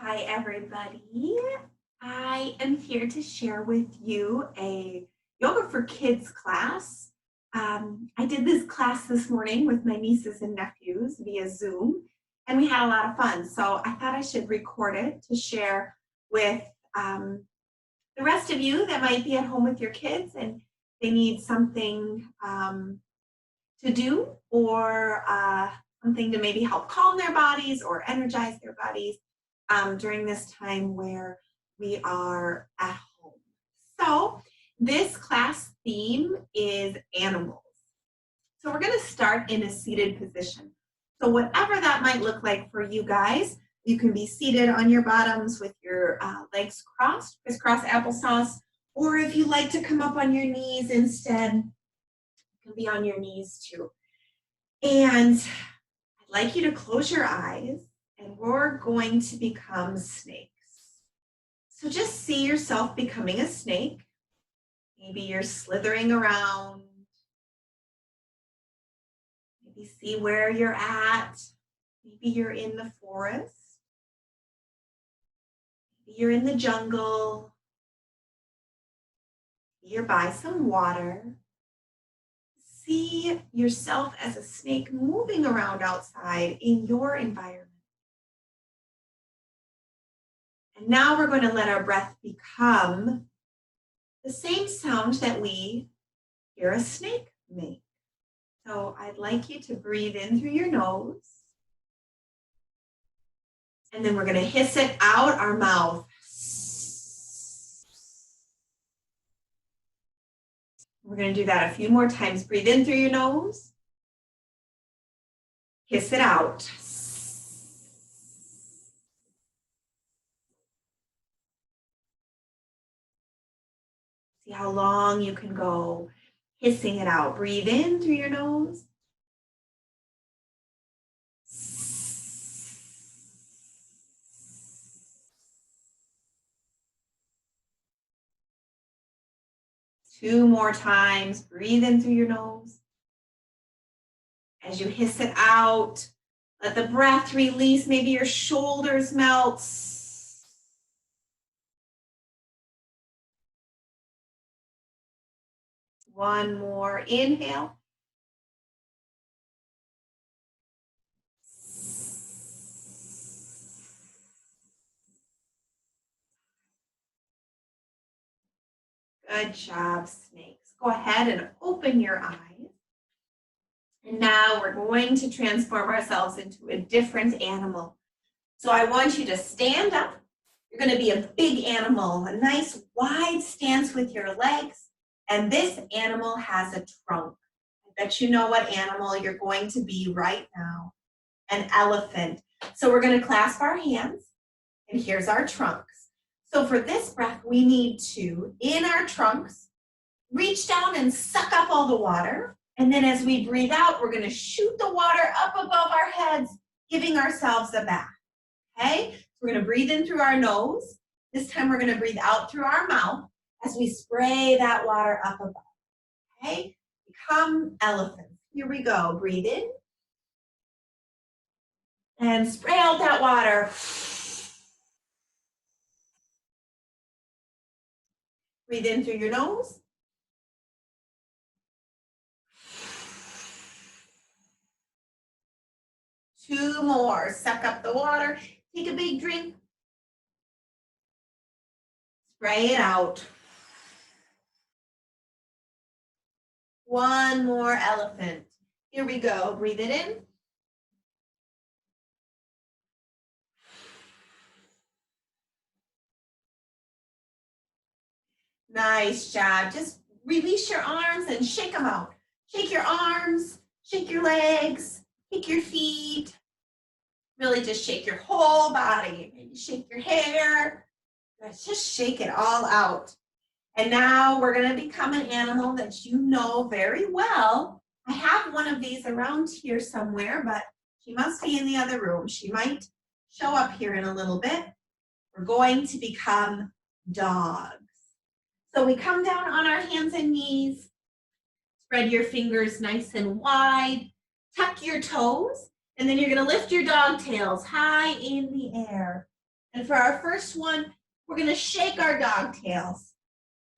Hi, everybody. I am here to share with you a yoga for kids class. I did this class this morning with my nieces and nephews via Zoom, and we had a lot of fun. So I thought I should record it to share with the rest of you that might be at home with your kids and they need something to do or something to maybe help calm their bodies or energize their bodies during this time where we are at home. So this class theme is animals. So we're going to start in a seated position. So whatever that might look like for you guys, you can be seated on your bottoms with your legs crossed, crisscross applesauce, or if you like to come up on your knees instead, you can be on your knees too. And I'd like you to close your eyes and we're going to become snakes. So just see yourself becoming a snake. Maybe you're slithering around. Maybe see where you're at. Maybe you're in the forest. Maybe you're in the jungle. Maybe you're by some water. See yourself as a snake moving around outside in your environment. And now we're going to let our breath become the same sound that we hear a snake make. So I'd like you to breathe in through your nose. And then we're going to hiss it out our mouth. We're going to do that a few more times. Breathe in through your nose. Hiss it out. See how long you can go hissing it out. Breathe in through your nose. Two more times. Breathe in through your nose. As you hiss it out, let the breath release. Maybe your shoulders melt. One more. Inhale. Good job, snakes. Go ahead and open your eyes. And now we're going to transform ourselves into a different animal. So I want you to stand up. You're going to be a big animal, a nice wide stance with your legs. And this animal has a trunk. I bet you know what animal you're going to be right now. An elephant. So we're going to clasp our hands. And here's our trunks. So for this breath, we need to, in our trunks, reach down and suck up all the water. And then as we breathe out, we're going to shoot the water up above our heads, giving ourselves a bath. Okay? So we're going to breathe in through our nose. This time we're going to breathe out through our mouth as we spray that water up above. Okay? Become elephants. Here we go. Breathe in. And spray out that water. Breathe in through your nose. Two more. Suck up the water. Take a big drink. Spray it out. One more elephant. Here we go. Breathe it in. Nice job. Just release your arms and shake them out. Shake your arms, shake your legs, shake your feet. Really just shake your whole body. Maybe shake your hair. Let's just shake it all out. And now we're going to become an animal that you know very well. I have one of these around here somewhere, but she must be in the other room. She might show up here in a little bit. We're going to become dogs. So we come down on our hands and knees. Spread your fingers nice and wide. Tuck your toes. And then you're going to lift your dog tails high in the air. And for our first one, we're going to shake our dog tails.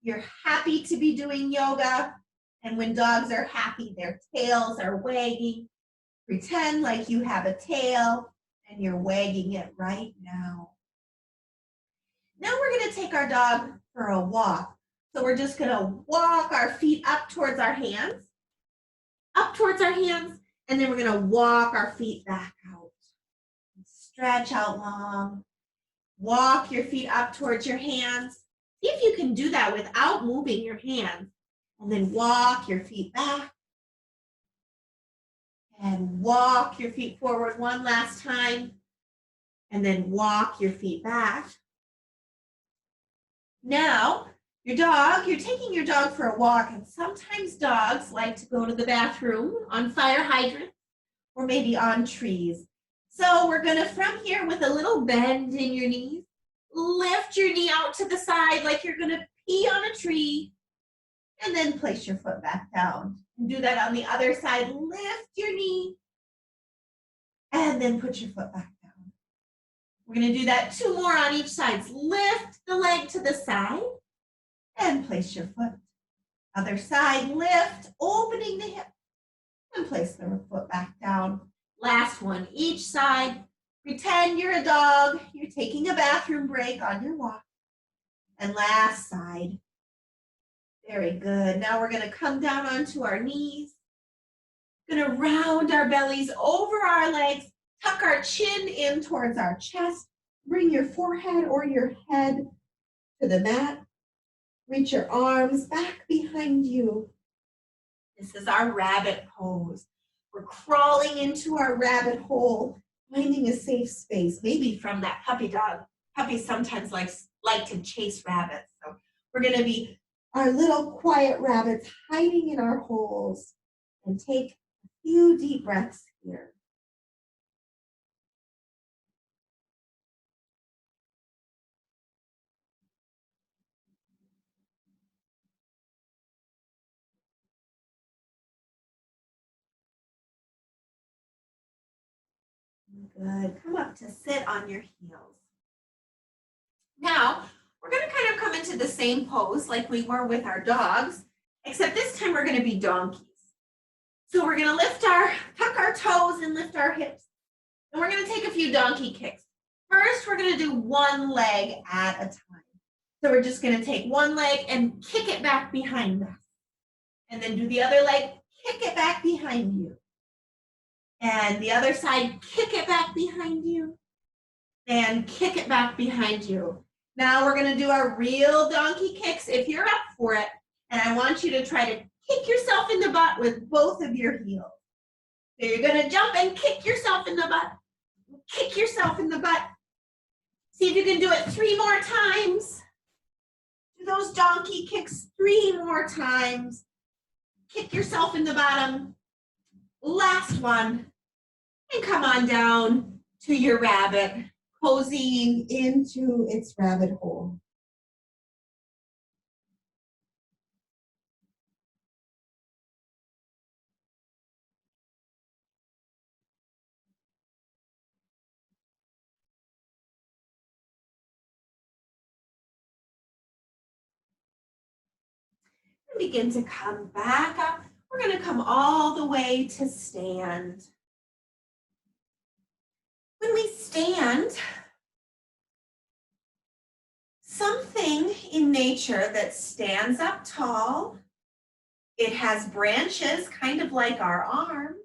You're happy to be doing yoga. And when dogs are happy, their tails are wagging. Pretend like you have a tail and you're wagging it right now. Now we're going to take our dog for a walk. So we're just going to walk our feet up towards our hands, and then we're going to walk our feet back out. Stretch out long. Walk your feet up towards your hands. See if you can do that without moving your hands. And then walk your feet back. And walk your feet forward one last time. And then walk your feet back. Now, you're taking your dog for a walk, and sometimes dogs like to go to the bathroom on fire hydrants or maybe on trees. So we're going to, from here with a little bend in your knees, lift your knee out to the side like you're going to pee on a tree, and then place your foot back down. And do that on the other side. Lift your knee, and then put your foot back down. We're going to do that 2 more on each side. Lift the leg to the side, and place your foot. Other side, lift, opening the hip, and place the foot back down. Last one, each side. Pretend you're a dog. You're taking a bathroom break on your walk. And last side. Very good. Now we're going to come down onto our knees. Going to round our bellies over our legs. Tuck our chin in towards our chest. Bring your forehead or your head to the mat. Reach your arms back behind you. This is our rabbit pose. We're crawling into our rabbit hole, finding a safe space, maybe from that puppy dog. Puppies sometimes like to chase rabbits. So we're going to be our little quiet rabbits hiding in our holes. And take a few deep breaths here. Good. Come up to sit on your heels. Now, we're going to kind of come into the same pose like we were with our dogs, except this time we're going to be donkeys. So we're going to tuck our toes and lift our hips. And we're going to take a few donkey kicks. First, we're going to do one leg at a time. So we're just going to take one leg and kick it back behind us. And then do the other leg, kick it back behind you. And the other side, kick it back behind you. And kick it back behind you. Now we're going to do our real donkey kicks if you're up for it. And I want you to try to kick yourself in the butt with both of your heels. So you're going to jump and kick yourself in the butt. Kick yourself in the butt. See if you can do it 3 more times. Do those donkey kicks 3 more times. Kick yourself in the bottom. Last one. And come on down to your rabbit, cozying into its rabbit hole. And begin to come back up. We're going to come all the way to stand. When we stand, something in nature that stands up tall, it has branches kind of like our arms,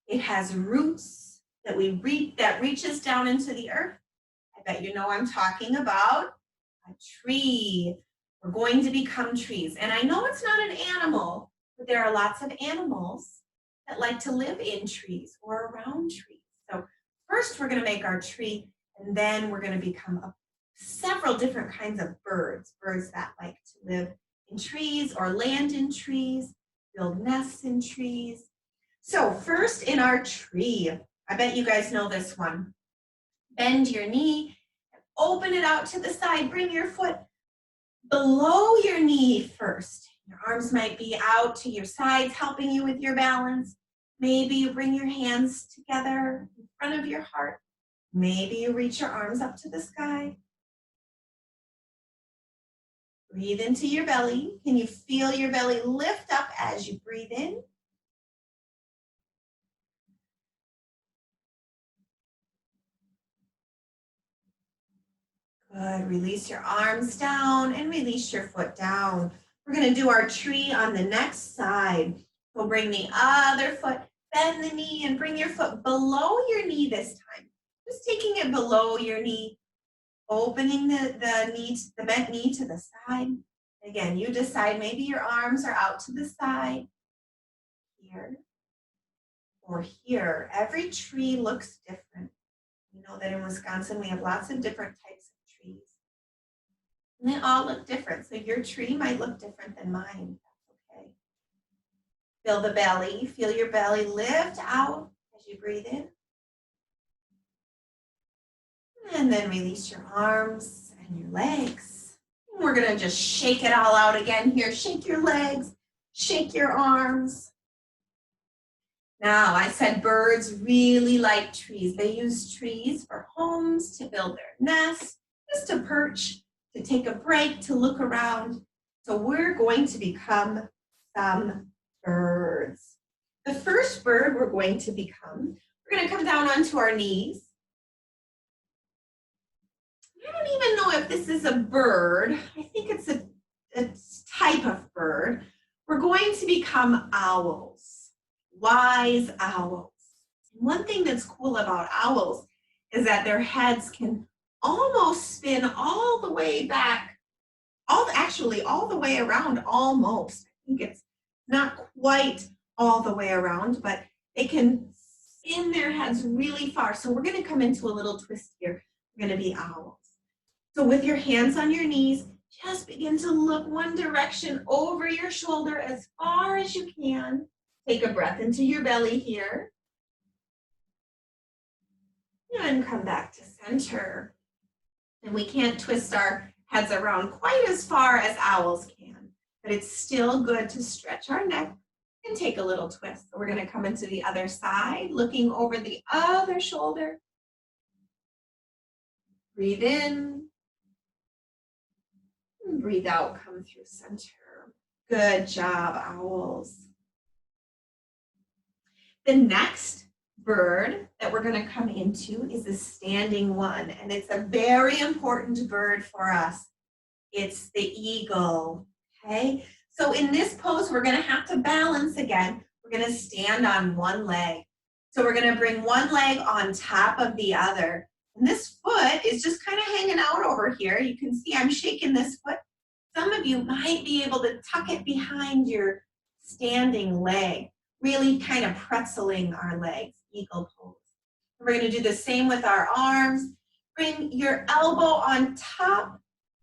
it has roots that reaches down into the earth. I bet you know I'm talking about a tree. We're going to become trees. And I know it's not an animal, but there are lots of animals that like to live in trees or around trees. So first we're going to make our tree, and then we're going to become several different kinds of birds that like to live in trees or land in trees, build nests in trees. So first in our tree, I bet you guys know this one. Bend your knee, open it out to the side, bring your foot below your knee first. Your arms might be out to your sides, helping you with your balance. Maybe you bring your hands together in front of your heart. Maybe you reach your arms up to the sky. Breathe into your belly. Can you feel your belly lift up as you breathe in? Good. Release your arms down and release your foot down. We're going to do our tree on the next side. We'll bring the other foot, bend the knee, and bring your foot below your knee this time. Just taking it below your knee, opening the bent knee to the side. Again, you decide, maybe your arms are out to the side, here or here. Every tree looks different. You know that in Wisconsin, we have lots of different types of trees. And they all look different. So your tree might look different than mine. That's okay. Feel the belly. Feel your belly lift out as you breathe in. And then release your arms and your legs. And we're going to just shake it all out again here. Shake your legs. Shake your arms. Now, I said birds really like trees. They use trees for homes, to build their nests, just to perch, to take a break, to look around. So we're going to become some birds. The first bird we're going to become, we're going to come down onto our knees. I don't even know if this is a bird. I think it's a type of bird. We're going to become owls, wise owls. And one thing that's cool about owls is that their heads can almost spin all the way back, actually all the way around almost. I think it's not quite all the way around, but they can spin their heads really far. So we're going to come into a little twist here. We're going to be owls. So with your hands on your knees, just begin to look one direction over your shoulder as far as you can. Take a breath into your belly here. And come back to center. And we can't twist our heads around quite as far as owls can, but it's still good to stretch our neck and take a little twist. So we're going to come into the other side, looking over the other shoulder. Breathe in. And breathe out, come through center. Good job, owls. The next bird that we're going to come into is a standing one, and it's a very important bird for us. It's the eagle, okay? So in this pose, we're going to have to balance again. We're going to stand on one leg. So we're going to bring one leg on top of the other. And this foot is just kind of hanging out over here. You can see I'm shaking this foot. Some of you might be able to tuck it behind your standing leg, really kind of pretzeling our legs, eagle pose. We're going to do the same with our arms. Bring your elbow on top,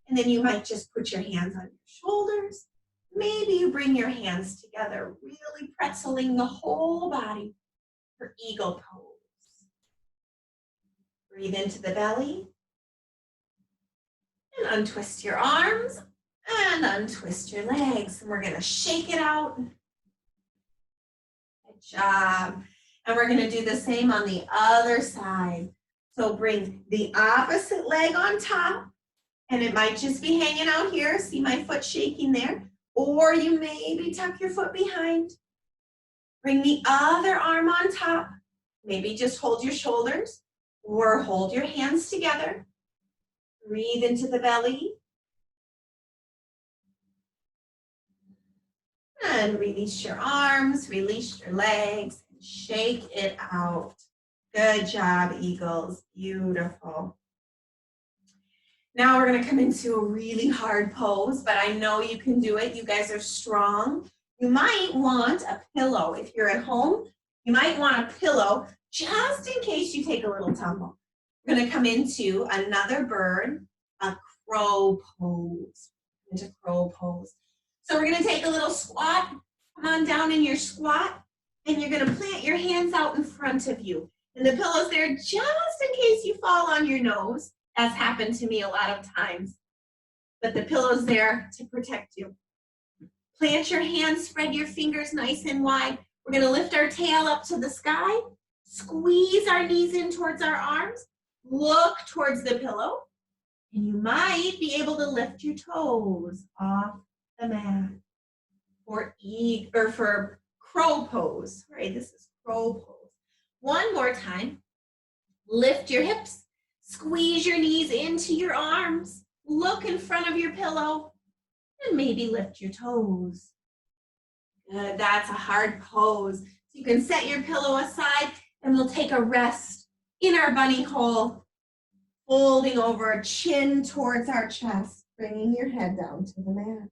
and then you might just put your hands on your shoulders. Maybe you bring your hands together, really pretzeling the whole body for eagle pose. Breathe into the belly, and untwist your arms, and untwist your legs. And we're going to shake it out. Good job. And we're going to do the same on the other side. So bring the opposite leg on top, and it might just be hanging out here. See my foot shaking there? Or you maybe tuck your foot behind. Bring the other arm on top. Maybe just hold your shoulders or hold your hands together. Breathe into the belly. And release your arms, release your legs, and shake it out. Good job, eagles. Beautiful. Now we're going to come into a really hard pose, but I know you can do it. You guys are strong. You might want a pillow. If you're at home, you might want a pillow just in case you take a little tumble. We're going to come into another bird, a crow pose. Into crow pose. So we're going to take a little squat. Come on down in your squat, and you're going to plant your hands out in front of you. And the pillow's there just in case you fall on your nose. That's happened to me a lot of times. But the pillow's there to protect you. Plant your hands, spread your fingers nice and wide. We're going to lift our tail up to the sky, squeeze our knees in towards our arms, Look towards the pillow, and you might be able to lift your toes off the mat for crow pose. All right, this is crow pose. One more time. Lift your hips, squeeze your knees into your arms, look in front of your pillow, and maybe lift your toes. Good, that's a hard pose. So you can set your pillow aside and we'll take a rest in our bunny hole, folding over, chin towards our chest, bringing your head down to the mat.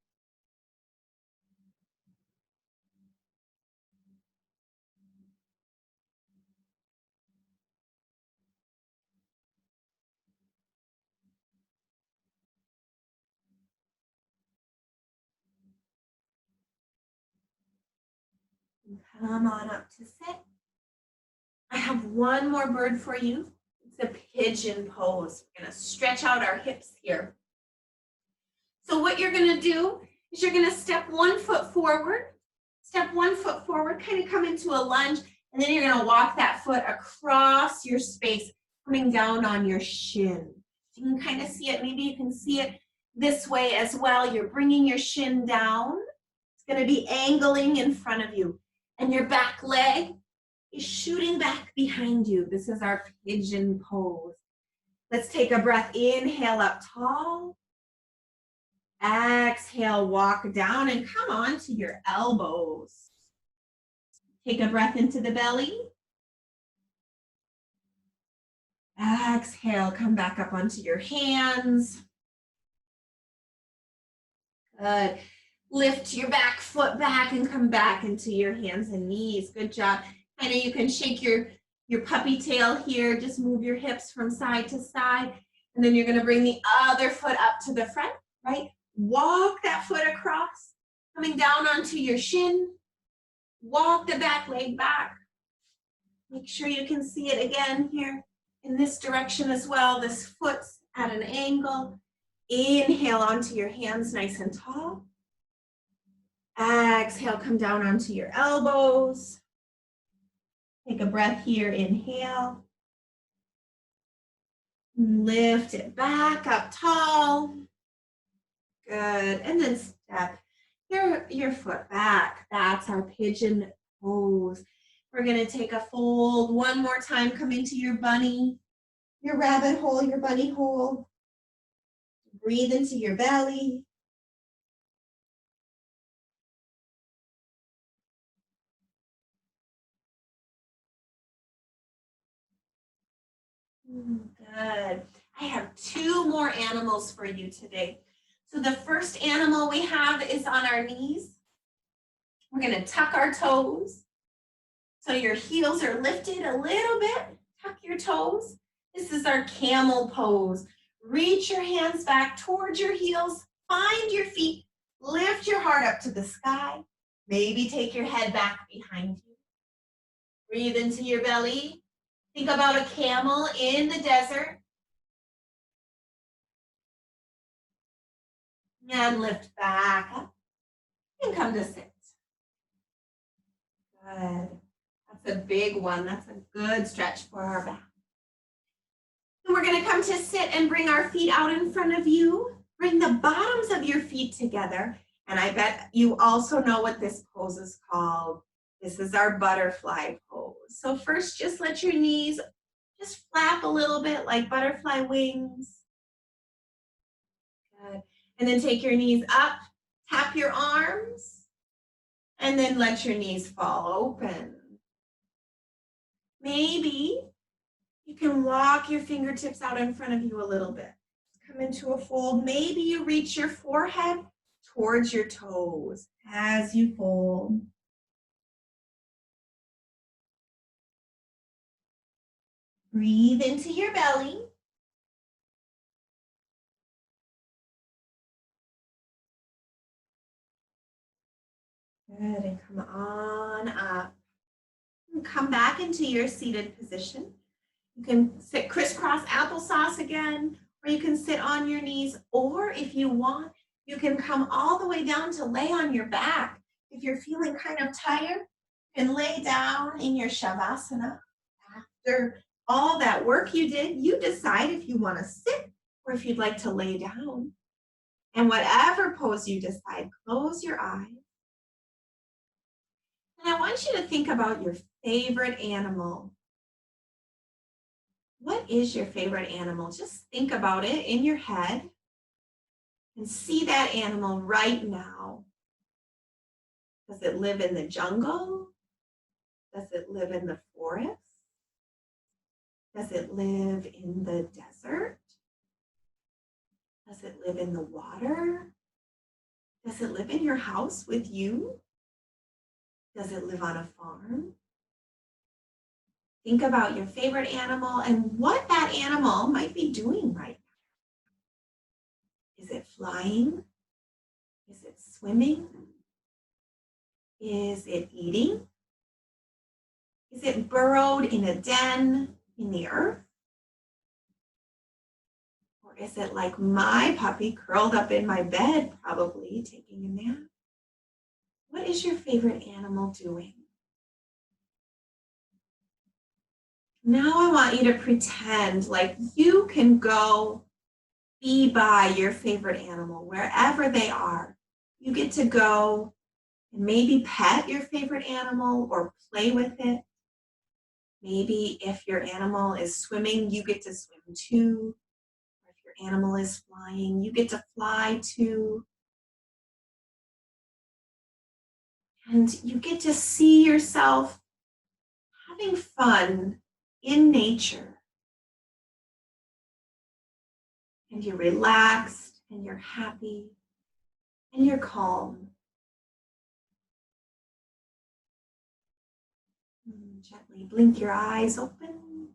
Come on up to sit. I have one more bird for you. It's a pigeon pose. We're going to stretch out our hips here. So what you're going to do is you're going to step 1 foot forward, kind of come into a lunge, and then you're going to walk that foot across your space, coming down on your shin. You can kind of see it. Maybe you can see it this way as well. You're bringing your shin down. It's going to be angling in front of you, and your back leg is shooting back behind you. This is our pigeon pose. Let's take a breath. Inhale up tall. Exhale, walk down and come on to your elbows. Take a breath into the belly. Exhale, come back up onto your hands. Good. Lift your back foot back and come back into your hands and knees. Good job. Kind of you can shake your puppy tail here. Just move your hips from side to side. And then you're going to bring the other foot up to the front, right? Walk that foot across, coming down onto your shin. Walk the back leg back. Make sure you can see it again here in this direction as well. This foot's at an angle. Inhale onto your hands nice and tall. Exhale, come down onto your elbows. Take a breath here, inhale. Lift it back up tall. Good, and then step your foot back. That's our pigeon pose. We're gonna take a fold one more time. Come into your bunny, your rabbit hole, your bunny hole. Breathe into your belly. Good. I have 2 more animals for you today. So the first animal we have is on our knees. We're going to tuck our toes. So your heels are lifted a little bit. Tuck your toes. This is our camel pose. Reach your hands back towards your heels. Find your feet. Lift your heart up to the sky. Maybe take your head back behind you. Breathe into your belly. Think about a camel in the desert. And lift back up and come to sit. Good. That's a big one. That's a good stretch for our back. And we're going to come to sit and bring our feet out in front of you. Bring the bottoms of your feet together. And I bet you also know what this pose is called. This is our butterfly pose. So first, just let your knees just flap a little bit like butterfly wings. Good. And then take your knees up, tap your arms, and then let your knees fall open. Maybe you can walk your fingertips out in front of you a little bit. Come into a fold. Maybe you reach your forehead towards your toes as you fold. Breathe into your belly. Good, and come on up. And come back into your seated position. You can sit crisscross applesauce again, or you can sit on your knees, or if you want, you can come all the way down to lay on your back. If you're feeling kind of tired, you can lay down in your shavasana after all that work you did, you decide if you want to sit or if you'd like to lay down. And whatever pose you decide, close your eyes. And I want you to think about your favorite animal. What is your favorite animal? Just think about it in your head and see that animal right now. Does it live in the jungle? Does it live in the forest? Does it live in the desert? Does it live in the water? Does it live in your house with you? Does it live on a farm? Think about your favorite animal and what that animal might be doing right now. Is it flying? Is it swimming? Is it eating? Is it burrowed in a den in the earth? Or is it like my puppy curled up in my bed, probably taking a nap? What is your favorite animal doing? Now I want you to pretend like you can go be by your favorite animal wherever they are. You get to go and maybe pet your favorite animal or play with it. Maybe if your animal is swimming, you get to swim too. Or if your animal is flying, you get to fly too. And you get to see yourself having fun in nature. And you're relaxed and you're happy and you're calm. Gently blink your eyes open.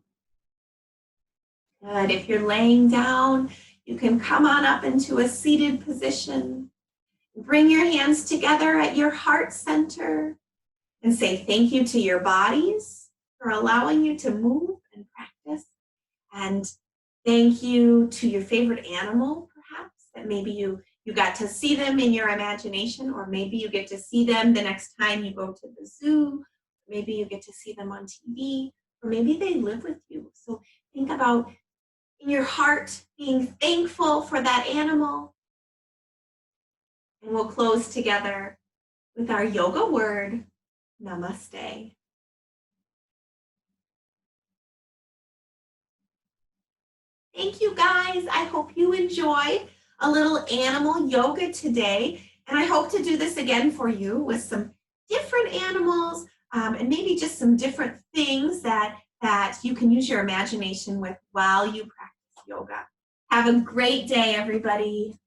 Good. If you're laying down, you can come on up into a seated position. Bring your hands together at your heart center and say thank you to your bodies for allowing you to move and practice. And thank you to your favorite animal, perhaps, that maybe you got to see them in your imagination, or maybe you get to see them the next time you go to the zoo. Maybe you get to see them on TV, or maybe they live with you. So think about in your heart being thankful for that animal. And we'll close together with our yoga word, namaste. Thank you guys. I hope you enjoyed a little animal yoga today. And I hope to do this again for you with some different animals and maybe just some different things that you can use your imagination with while you practice yoga. Have a great day, everybody.